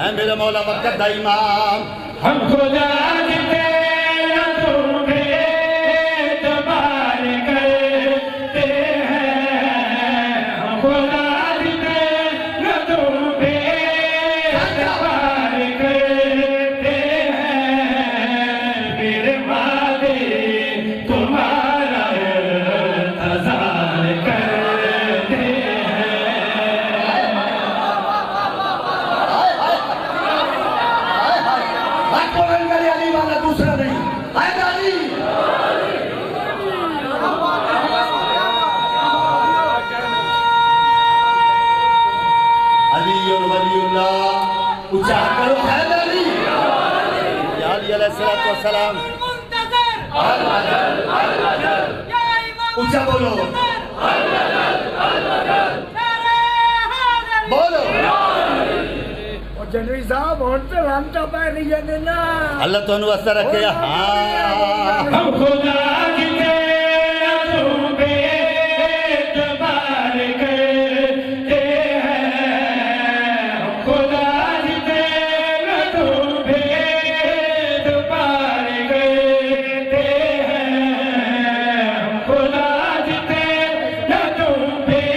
है मेरे मौला वक्त का इमाम। हम खुदा जिते न तुम्हें एतबार करते हैं, हम खुदा जिते न तुम्हें एतबार करते हैं, मेरे वादे तुम्हारा इंतजार करते अली वाला दूसरा नहीं है अली। अली और वलीउल्लाह ऊंचा करो है अली। या अली अलैहिस्सलाम ऊंचा बोलो बोलो। जनवी साहब और तो लामटा पा रही है ना अल्लाह तो अनुवस्ता रखे। हाँ हम खुदा जिते तुम्हें एतबार करते हैं, हम खुदा जिते तुम्हें एतबार करते हैं, हम खुदा जिते तुम्हें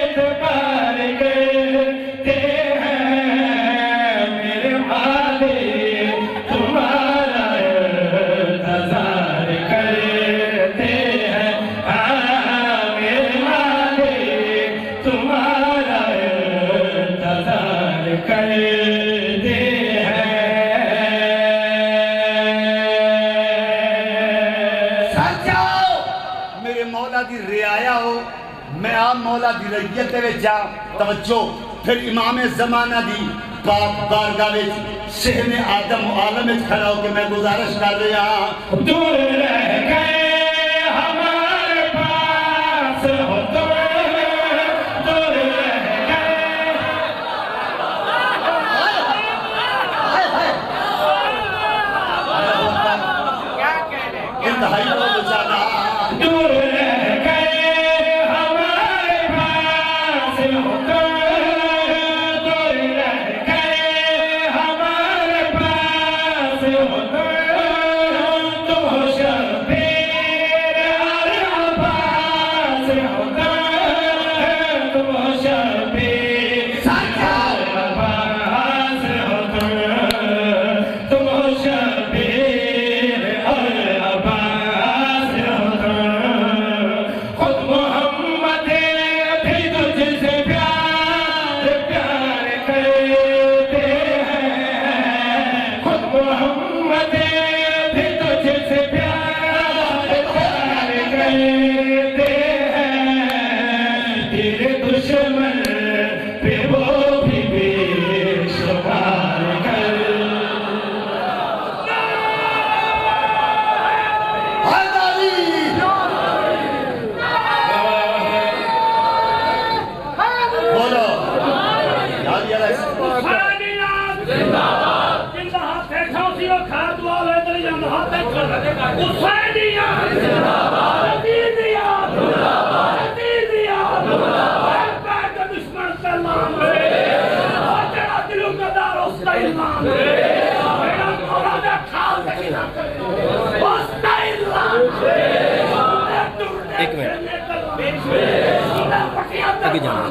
एतबार करते हैं, मेरे वाले तुम्हारा इंतजार करते हैं, हाँ मेरे वाले तुम्हारा इंतजार करते हैं। सच्चाओ मेरे मौला दी रियाया हो, मैं आप मौला दी रैयत दे विच आ। तवज्जो फिर इमाम ज़माना दी पाक बारगाह विच शहने आदम आलम विच खड़ा हो के मैं गुजारिश कर रहा दूर रह गए हमारे पास हो, दूर रह गए इंतहाई बहुत ज्यादा दूर रह गए हमारे पास हो, दूर रह गए हमारे पास हो, तुम हो शबीर और अब्बास हो, तुम हो शबीर और अब्बास हो, तुम हो शबीर और अब्बास हो, खुद मोहम्मद भी तुझसे प्यार प्यार करते हैं, खुद मोहम्मद भी तुझसे प्यार प्यार करते हैं, तेरे दुश्मन पे वो भी बेशुमार कर हैदरी बोलो या अली अलैहिस्सलाम एक मिनट आगे जाना।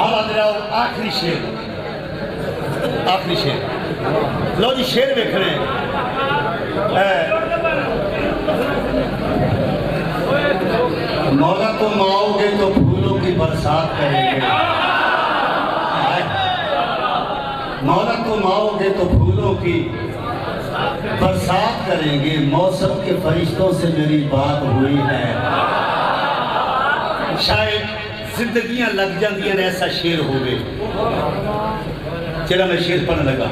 आवाज रहा आखिरी शेर, आखिरी शेर। लो जी शेर देख रहे हैं। मौला को माओगे तो फूलों की बरसात करेंगे, मौला को माओगे तो फूलों की बरसात करेंगे, मौसम के फरिश्तों से मेरी बात हुई है। शायद जिंदगियां लग जांदियां ने ऐसा शेर हो गए जरा मैं शेर पढ़ने लगा।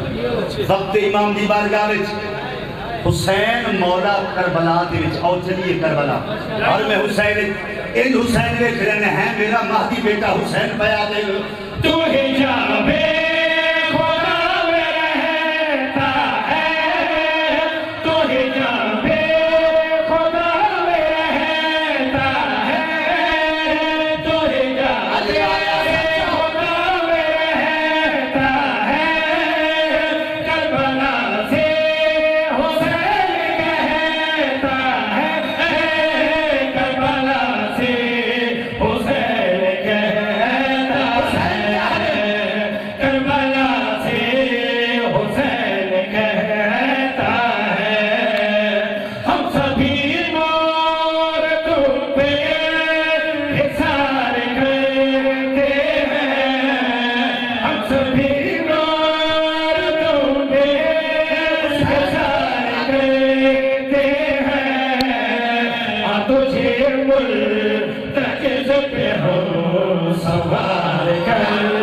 वक्त इमाम दी बारगाह विच हुसैन मौला करबला दे विच आओ चलिए करबला और मैं हुसैन इन हुसैन वेख रहे हैं मेरा महदी बेटा हुसैन पया दे तू ही जावे खुदा में रहता है, तू ही जावे खुदा में रहता है, तू ही जावे तुझे मुल्तजिज़ पे हो सवार कर